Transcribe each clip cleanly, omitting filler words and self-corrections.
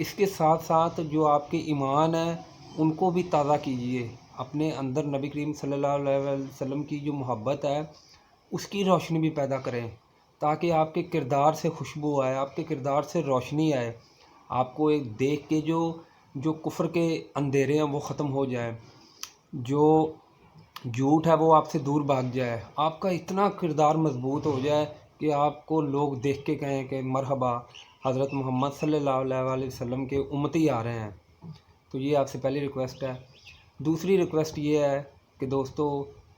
اس کے ساتھ ساتھ جو آپ کے ایمان ہیں ان کو بھی تازہ کیجیے، اپنے اندر نبی کریم صلی اللہ علیہ وسلم کی جو محبت ہے اس کی روشنی بھی پیدا کریں، تاکہ آپ کے کردار سے خوشبو آئے، آپ کے کردار سے روشنی آئے، آپ کو ایک دیکھ کے جو کفر کے اندھیرے ہیں وہ ختم ہو جائیں، جو جھوٹ ہے وہ آپ سے دور بھاگ جائے، آپ کا اتنا کردار مضبوط ہو جائے کہ آپ کو لوگ دیکھ کے کہیں کہ مرحبا، حضرت محمد صلی اللہ علیہ وسلم کے امتی آ رہے ہیں۔ تو یہ آپ سے پہلی ریکویسٹ ہے۔ دوسری ریکویسٹ یہ ہے کہ دوستو،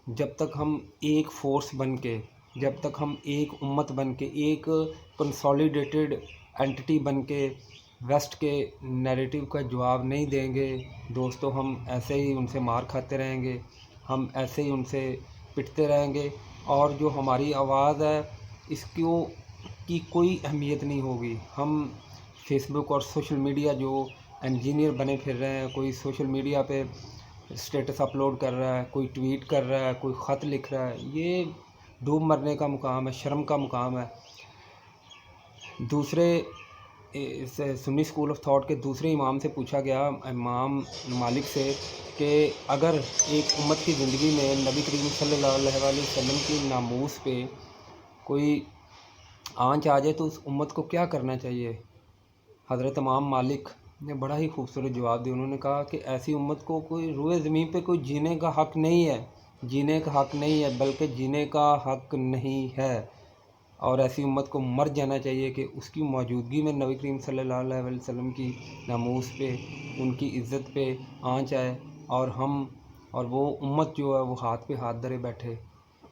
جب تک ہم ایک فورس بن کے، جب تک ہم ایک امت بن کے، ایک کنسالیڈیٹڈ اینٹی بن کے ویسٹ کے نیریٹو کا جواب نہیں دیں گے دوستو، ہم ایسے ہی ان سے مار کھاتے رہیں گے، ہم ایسے ہی ان سے پٹتے رہیں گے، اور جو ہماری آواز ہے اس کی کوئی اہمیت نہیں ہوگی۔ ہم فیس بک اور سوشل میڈیا جو انجینئر بنے پھر رہے ہیں، کوئی سوشل میڈیا پہ اسٹیٹس اپلوڈ کر رہا ہے، کوئی ٹویٹ کر رہا ہے، کوئی خط لکھ رہا ہے، یہ ڈوب مرنے کا مقام ہے، شرم کا مقام ہے۔ دوسرے سنی اسکول آف تھاٹ کے دوسرے امام سے پوچھا گیا، امام مالک سے، کہ اگر ایک امت کی زندگی میں نبی کریم صلی اللہ علیہ وسلم کی ناموس پہ کوئی آنچ آ جائے تو اس امت کو کیا کرنا چاہیے؟ حضرت امام مالک نے بڑا ہی خوبصورت جواب دیا۔ انہوں نے کہا کہ ایسی امت کو کوئی روئے زمین پہ کوئی جینے کا حق نہیں ہے، جینے کا حق نہیں ہے بلکہ جینے کا حق نہیں ہے، اور ایسی امت کو مر جانا چاہیے کہ اس کی موجودگی میں نبی کریم صلی اللہ علیہ وسلم کی ناموس پہ، ان کی عزت پہ آنچ آئے، اور وہ امت جو ہے وہ ہاتھ پہ ہاتھ دھرے بیٹھے۔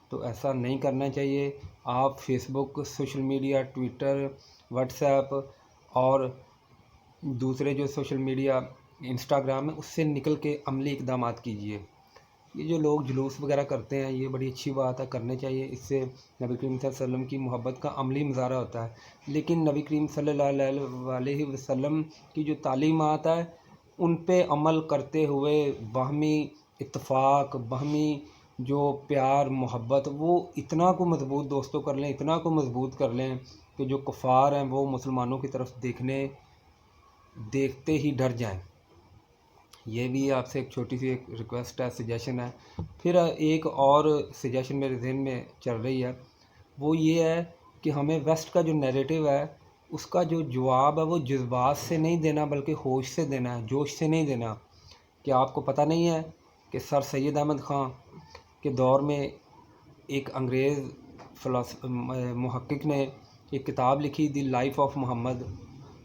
تو ایسا نہیں کرنا چاہیے۔ آپ Facebook, social media, Twitter, WhatsApp اور دوسرے جو سوشل میڈیا انسٹاگرام ہے اس سے نکل کے عملی اقدامات کیجیے۔ یہ جو لوگ جلوس وغیرہ کرتے ہیں یہ بڑی اچھی بات ہے، کرنے چاہیے، اس سے نبی کریم صلی اللہ علیہ وسلم کی محبت کا عملی مظاہرہ ہوتا ہے، لیکن نبی کریم صلی اللہ علیہ وسلم کی جو تعلیمات ہے ان پہ عمل کرتے ہوئے باہمی اتفاق، باہمی جو پیار محبت، وہ اتنا کو مضبوط دوستوں کر لیں، اتنا کو مضبوط کر لیں کہ جو کفار ہیں وہ مسلمانوں کی طرف دیکھتے ہی ڈر جائیں۔ یہ بھی آپ سے ایک چھوٹی سی ایک ریکویسٹ ہے، سجیشن ہے۔ پھر ایک اور سجیشن میرے ذہن میں چل رہی ہے، وہ یہ ہے کہ ہمیں ویسٹ کا جو نیریٹو ہے اس کا جو جواب ہے وہ جذبات سے نہیں دینا بلکہ ہوش سے دینا ہے، جوش سے نہیں دینا۔ کہ آپ کو پتہ نہیں ہے کہ سر سید احمد خان کے دور میں ایک انگریز محقق نے ایک کتاب لکھی، دی لائف آف محمد،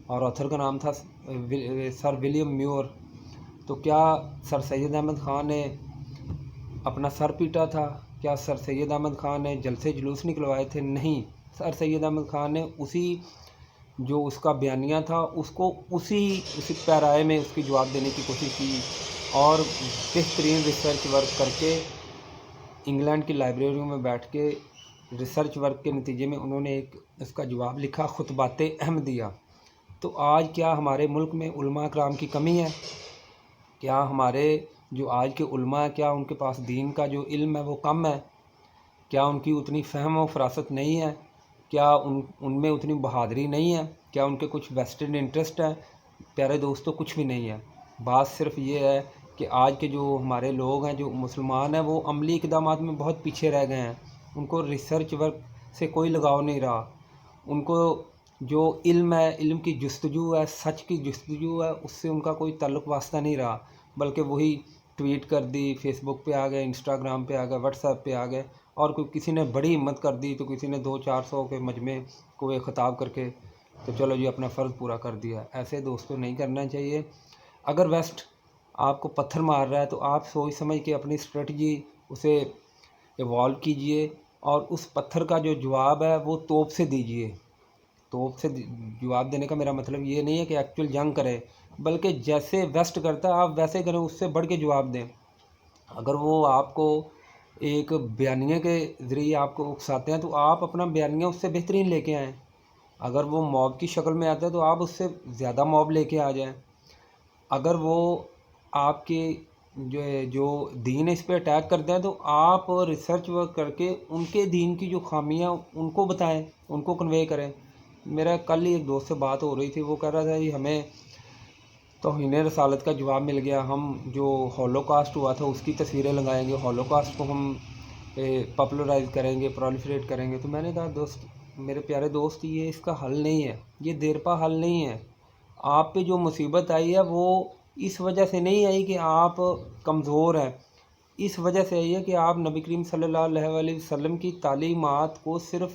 اور آتھر کا نام تھا سر ولیم میور۔ تو کیا سر سید احمد خان نے اپنا سر پیٹا تھا؟ کیا سر سید احمد خان نے جلسے جلوس نکلوائے تھے؟ نہیں، سر سید احمد خان نے جو اس کا بیانیہ تھا اس کو اسی پیرائے میں اس کی جواب دینے کی کوشش کی، اور بہترین ریسرچ ورک کر کے انگلینڈ کی لائبریریوں میں بیٹھ کے ریسرچ ورک کے نتیجے میں انہوں نے اس کا جواب لکھا، خطبات احمدیہ۔ تو آج کیا ہمارے ملک میں علماء کرام کی کمی ہے؟ کیا ہمارے جو آج کے علماء ہیں، کیا ان کے پاس دین کا جو علم ہے وہ کم ہے؟ کیا ان کی اتنی فہم و فراست نہیں ہے؟ کیا ان میں اتنی بہادری نہیں ہے؟ کیا ان کے کچھ ویسٹڈ انٹرسٹ ہیں؟ پیارے دوستو، کچھ بھی نہیں ہے۔ بات صرف یہ ہے کہ آج کے جو ہمارے لوگ ہیں، جو مسلمان ہیں، وہ عملی اقدامات میں بہت پیچھے رہ گئے ہیں۔ ان کو ریسرچ ورک سے کوئی لگاؤ نہیں رہا، ان کو جو علم ہے، علم کی جستجو ہے، سچ کی جستجو ہے، اس سے ان کا کوئی تعلق واسطہ نہیں رہا، بلکہ وہی ٹویٹ کر دی، فیس بک پہ آ گئے، انسٹاگرام پہ آ گئے، واٹس ایپ پہ آ گئے، اور کسی نے بڑی ہمت کر دی تو کسی نے 200-400 کے مجمع کو ایک خطاب کر کے تو چلو جی اپنا فرض پورا کر دیا۔ ایسے دوستوں نہیں کرنا چاہیے۔ اگر ویسٹ آپ کو پتھر مار رہا ہے تو آپ سوچ سمجھ کے اپنی اسٹریٹجی اسے ایوالو کیجئے، اور اس پتھر کا جو جواب ہے وہ توپ سے دیجئے۔ توپ سے جواب دینے کا میرا مطلب یہ نہیں ہے کہ ایکچوئل جنگ کرے، بلکہ جیسے ویسٹ کرتا ہے آپ ویسے کریں، اس سے بڑھ کے جواب دیں۔ اگر وہ آپ کو ایک بیانیہ کے ذریعے آپ کو اکساتے ہیں تو آپ اپنا بیانیہ اس سے بہترین لے کے آئیں۔ اگر وہ موب کی شکل میں آتا ہے تو آپ اس سے زیادہ موب لے کے آ جائیں۔ اگر وہ آپ کے جو دین ہے اس پہ اٹیک کرتے ہیں تو آپ ریسرچ ورک کر کے ان کے دین کی جو خامیاں ان کو بتائیں، ان کو کنوے کریں۔ میرا کل ہی ایک دوست سے بات ہو رہی تھی، وہ کہہ رہا تھا جی ہمیں توہین رسالت کا جواب مل گیا. ہم جو ہولوکاسٹ ہوا تھا اس کی تصویریں لگائیں گے, ہولوکاسٹ کو ہم پاپولرائز کریں گے, پرولیفریٹ کریں گے. تو میں نے کہا دوست, میرے پیارے دوست, یہ اس کا حل نہیں ہے, یہ دیرپا حل نہیں ہے. آپ پہ جو مصیبت آئی ہے وہ اس وجہ سے نہیں آئی کہ آپ کمزور ہیں, اس وجہ سے آئی ہے کہ آپ نبی کریم صلی اللہ علیہ وسلم کی تعلیمات کو صرف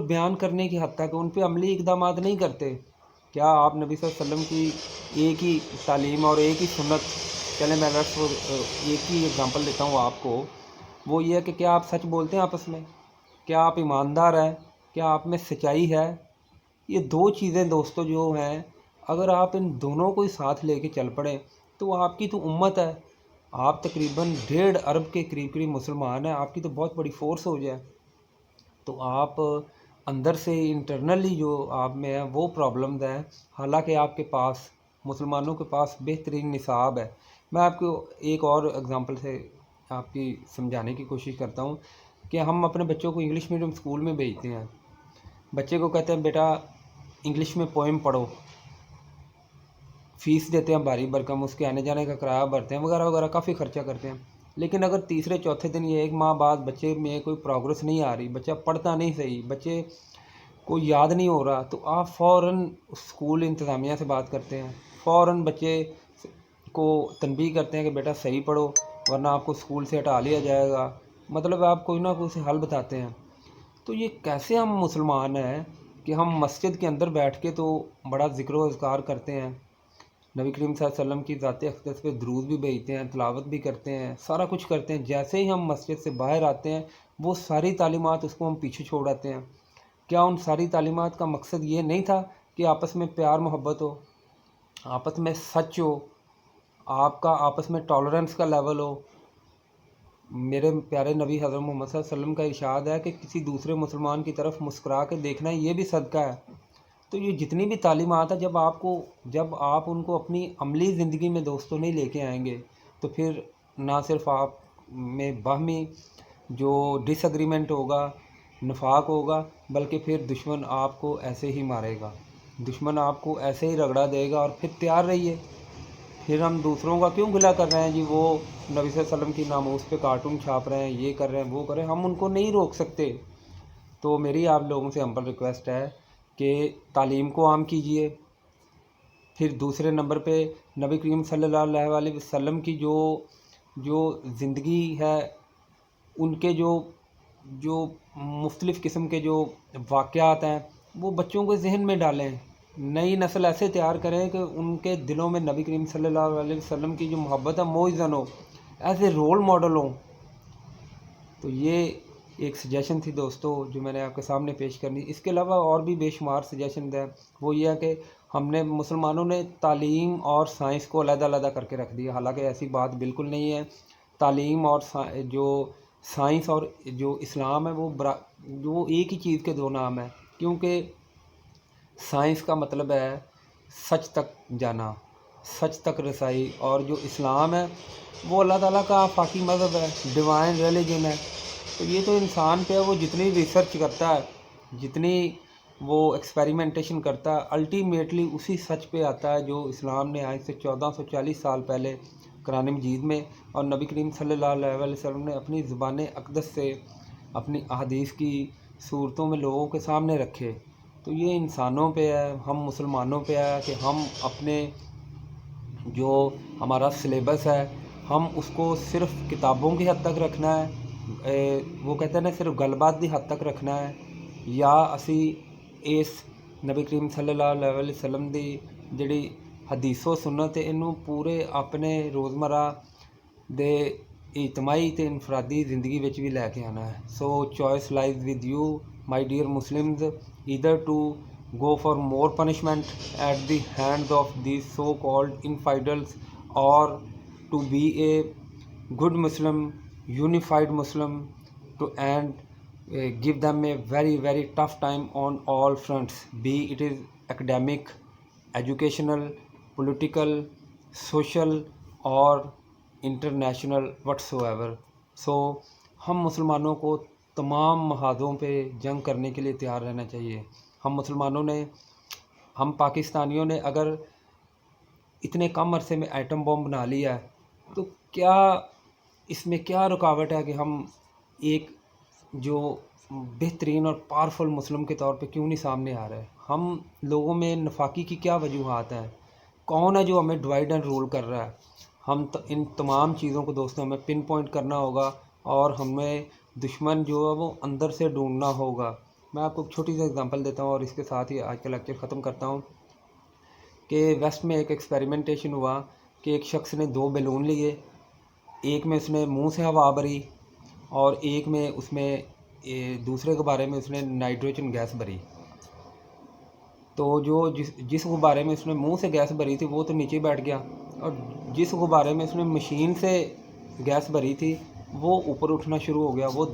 بیان کرنے کی حد تک, ان پہ عملی اقدامات نہیں کرتے. کیا آپ نبی صلی اللہ علیہ وسلم کی ایک ہی تعلیم اور ایک ہی سنت, چلیں میں ایک ہی اگزامپل دیتا ہوں آپ کو, وہ یہ ہے کہ کیا آپ سچ بولتے ہیں آپس میں, کیا آپ ایماندار ہیں, کیا آپ میں سچائی ہے؟ یہ دو چیزیں دوستو جو ہیں, اگر آپ ان دونوں کو ہی ساتھ لے کے چل پڑیں تو آپ کی تو امت ہے, آپ تقریباً 1.5 ارب کے قریب مسلمان ہیں, آپ کی تو بہت بڑی فورس ہو جائے. تو آپ اندر سے انٹرنلی جو آپ میں ہے وہ پرابلمز ہیں, حالانکہ آپ کے پاس, مسلمانوں کے پاس بہترین نصاب ہے. میں آپ کو ایک اور اگزامپل سے آپ کی سمجھانے کی کوشش کرتا ہوں کہ ہم اپنے بچوں کو انگلش میڈیم اسکول میں بھیجتے ہیں. بچے کو کہتے ہیں بیٹا انگلش میں پوئم پڑھو, فیس دیتے ہیں بھاری بھرکم, اس کے آنے جانے کا کرایہ بھرتے ہیں وغیرہ وغیرہ, کافی خرچہ کرتے ہیں. لیکن اگر تیسرے چوتھے دن یا 1 ماہ بعد بچے میں کوئی پروگرس نہیں آ رہی, بچہ پڑھتا نہیں صحیح, بچے کو یاد نہیں ہو رہا, تو آپ فوراً اسکول انتظامیہ سے بات کرتے ہیں, فوراً بچے کو تنبیہ کرتے ہیں کہ بیٹا صحیح پڑھو ورنہ آپ کو اسکول سے ہٹا لیا جائے گا. مطلب آپ کوئی نہ کوئی حل بتاتے ہیں. تو یہ کیسے ہم مسلمان ہیں کہ ہم مسجد کے اندر بیٹھ کے تو بڑا ذکر و اذکار کرتے ہیں, نبی کریم صلی اللہ علیہ وسلم کی ذات اقدس پہ درود بھی بھیجتے ہیں, تلاوت بھی کرتے ہیں, سارا کچھ کرتے ہیں, جیسے ہی ہم مسجد سے باہر آتے ہیں وہ ساری تعلیمات اس کو ہم پیچھے چھوڑ آتے ہیں. کیا ان ساری تعلیمات کا مقصد یہ نہیں تھا کہ آپس میں پیار محبت ہو, آپس میں سچ ہو, آپ کا آپس میں ٹالرنس کا لیول ہو؟ میرے پیارے نبی حضرت محمد صلی اللہ علیہ وسلم کا ارشاد ہے کہ کسی دوسرے مسلمان کی طرف مسکرا کے دیکھنا یہ بھی صدقہ ہے. تو یہ جتنی بھی تعلیمات ہیں, جب آپ ان کو اپنی عملی زندگی میں دوستوں نہیں لے کے آئیں گے تو پھر نہ صرف آپ میں باہمی جو ڈس ایگریمنٹ ہوگا, نفاق ہوگا, بلکہ پھر دشمن آپ کو ایسے ہی مارے گا, دشمن آپ کو ایسے ہی رگڑا دے گا. اور پھر تیار رہیے, پھر ہم دوسروں کا کیوں گلہ کر رہے ہیں جی, وہ نبی صلی اللہ علیہ وسلم کی ناموس پہ کارٹون چھاپ رہے ہیں, یہ کر رہے ہیں, وہ کر رہے ہیں, ہم ان کو نہیں روک سکتے. تو میری آپ لوگوں سے ہمبل ریکویسٹ ہے کہ تعلیم کو عام کیجیے. پھر دوسرے نمبر پہ نبی کریم صلی اللہ علیہ وسلم کی جو زندگی ہے, ان کے جو مختلف قسم کے جو واقعات ہیں وہ بچوں کے ذہن میں ڈالیں. نئی نسل ایسے تیار کریں کہ ان کے دلوں میں نبی کریم صلی اللہ علیہ وسلم کی جو محبت ہے موئزن ہو, ایز اے رول ماڈل ہوں. تو یہ ایک سجیشن تھی دوستو جو میں نے آپ کے سامنے پیش کرنی. اس کے علاوہ اور بھی بے شمار سجیشنز ہیں. وہ یہ ہے کہ ہم نے مسلمانوں نے تعلیم اور سائنس کو علیحدہ علیحدہ کر کے رکھ دیا, حالانکہ ایسی بات بالکل نہیں ہے. تعلیم اور جو سائنس اور جو اسلام ہے وہ ایک ہی چیز کے دو نام ہیں, کیونکہ سائنس کا مطلب ہے سچ تک جانا, سچ تک رسائی, اور جو اسلام ہے وہ اللہ تعالیٰ کا آفاقی مذہب ہے, ڈیوائن ریلیجن ہے. تو یہ تو انسان پہ ہے, وہ جتنی ریسرچ کرتا ہے, جتنی وہ ایکسپیریمنٹیشن کرتا ہے, الٹیمیٹلی اسی سچ پہ آتا ہے جو اسلام نے آج سے 1440 سال پہلے قرآن مجید میں اور نبی کریم صلی اللہ علیہ وسلم نے اپنی زبان اقدس سے اپنی احادیث کی صورتوں میں لوگوں کے سامنے رکھے. تو یہ انسانوں پہ ہے, ہم مسلمانوں پہ ہے کہ ہم اپنے جو ہمارا سلیبس ہے ہم اس کو صرف کتابوں کی حد تک رکھنا ہے, وہ کہتے ہیں نا صرف گل بات دی حد تک رکھنا ہے, یا اسی اس نبی کریم صلی اللہ علیہ وسلم دی جڑی حدیث و سنت ہے انہوں پورے اپنے روزمرہ دے اجتماعی تے انفرادی زندگی وچ بھی لے کے آنا ہے. So choice lies with you my dear Muslims, either to go for more punishment at the hands of these so-called infidels, or to be a good Muslim, unified Muslim, and give them a very very tough time on all fronts, be it is academic, educational, political, social or international whatsoever. سو ہم مسلمانوں کو تمام محاذوں پہ جنگ کرنے کے لیے تیار رہنا چاہیے. ہم مسلمانوں نے, ہم پاکستانیوں نے اگر اتنے کم عرصے میں ایٹم بم بنا لیا ہے، تو کیا اس میں کیا رکاوٹ ہے کہ ہم ایک جو بہترین اور پاورفل مسلم کے طور پہ کیوں نہیں سامنے آ رہا ہے؟ ہم لوگوں میں نفاقی کی کیا وجوہات ہیں؟ کون ہے جو ہمیں ڈیوائڈ اینڈ رول کر رہا ہے؟ ہم ان تمام چیزوں کو دوستوں ہمیں پن پوائنٹ کرنا ہوگا، اور ہمیں دشمن جو ہے وہ اندر سے ڈھونڈنا ہوگا۔ میں آپ کو ایک چھوٹی سی اگزامپل دیتا ہوں اور اس کے ساتھ ہی آج کا لیکچر ختم کرتا ہوں کہ ویسٹ میں ایک ایکسپیریمنٹیشن ہوا کہ ایک شخص نے 2 بیلون لیے، ایک میں اس نے منہ سے ہوا بھری اور ایک میں اس میں دوسرے غبارے میں اس نے نائٹروجن گیس بھری۔ تو جو جس غبارے میں اس نے منہ سے گیس بھری تھی وہ تو نیچے بیٹھ گیا، اور جس غبارے میں اس نے مشین سے گیس بھری تھی وہ اوپر اٹھنا شروع ہو گیا، وہ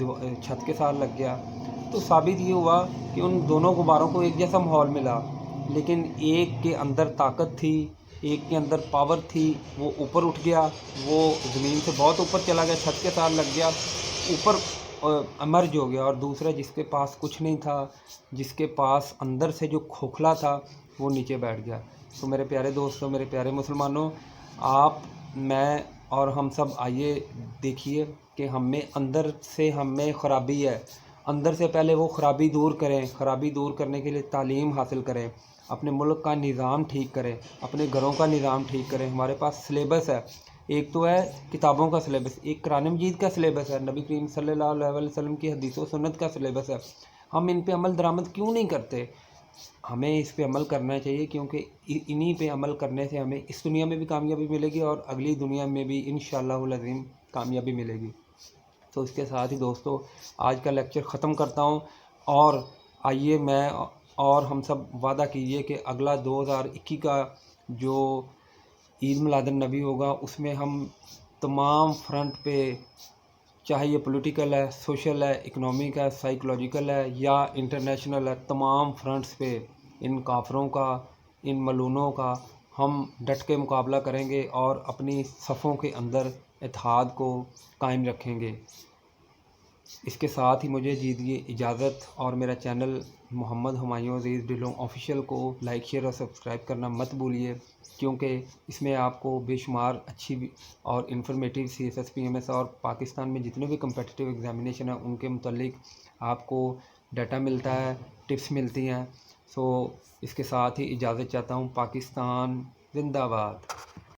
چھت کے ساتھ لگ گیا۔ تو ثابت یہ ہوا کہ ان دونوں غباروں کو ایک جیسا ماحول ملا، لیکن ایک کے اندر طاقت تھی، ایک کے اندر پاور تھی، وہ اوپر اٹھ گیا، وہ زمین سے بہت اوپر چلا گیا، چھت کے ساتھ لگ گیا، اوپر امرج ہو گیا، اور دوسرا جس کے پاس کچھ نہیں تھا، جس کے پاس اندر سے جو کھوکھلا تھا، وہ نیچے بیٹھ گیا۔ تو میرے پیارے دوستوں، میرے پیارے مسلمانوں، آپ، میں اور ہم سب آئیے دیکھیے کہ ہم میں اندر سے ہم میں خرابی ہے، اندر سے پہلے وہ خرابی دور کریں۔ خرابی دور کرنے کے لیے تعلیم حاصل کریں، اپنے ملک کا نظام ٹھیک کریں، اپنے گھروں کا نظام ٹھیک کریں۔ ہمارے پاس سلیبس ہے، ایک تو ہے کتابوں کا سلیبس، ایک قرآن مجید کا سلیبس ہے، نبی کریم صلی اللہ علیہ وسلم کی حدیث و سنت کا سلیبس ہے۔ ہم ان پہ عمل درآمد کیوں نہیں کرتے؟ ہمیں اس پہ عمل کرنا چاہیے، کیونکہ انہی پہ عمل کرنے سے ہمیں اس دنیا میں بھی کامیابی ملے گی اور اگلی دنیا میں بھی انشاءاللہ العظیم کامیابی ملے گی۔ تو اس کے ساتھ ہی دوستو آج کا لیکچر ختم کرتا ہوں، اور آئیے میں اور ہم سب وعدہ کیجئے کہ اگلا 2021 کا جو عید میلاد النبی ہوگا اس میں ہم تمام فرنٹ پہ، چاہے یہ پولیٹیکل ہے، سوشل ہے، اکنامک ہے، سائیکولوجیکل ہے یا انٹرنیشنل ہے، تمام فرنٹس پہ ان کافروں کا، ان ملعونوں کا ہم ڈٹ کے مقابلہ کریں گے اور اپنی صفوں کے اندر اتحاد کو قائم رکھیں گے۔ اس کے ساتھ ہی مجھے دیجیے اجازت، اور میرا چینل محمد ہمایوں عزیز ڈھلوں آفیشیل کو لائک، شیئر اور سبسکرائب کرنا مت بھولیے، کیونکہ اس میں آپ کو بے شمار اچھی اور انفارمیٹیو CSS PMS اور پاکستان میں جتنے بھی کمپیٹیٹیو ایگزامینیشن ہیں ان کے متعلق آپ کو ڈیٹا ملتا ہے، ٹپس ملتی ہیں۔ سو اس کے ساتھ ہی اجازت چاہتا ہوں۔ پاکستان زندہ باد۔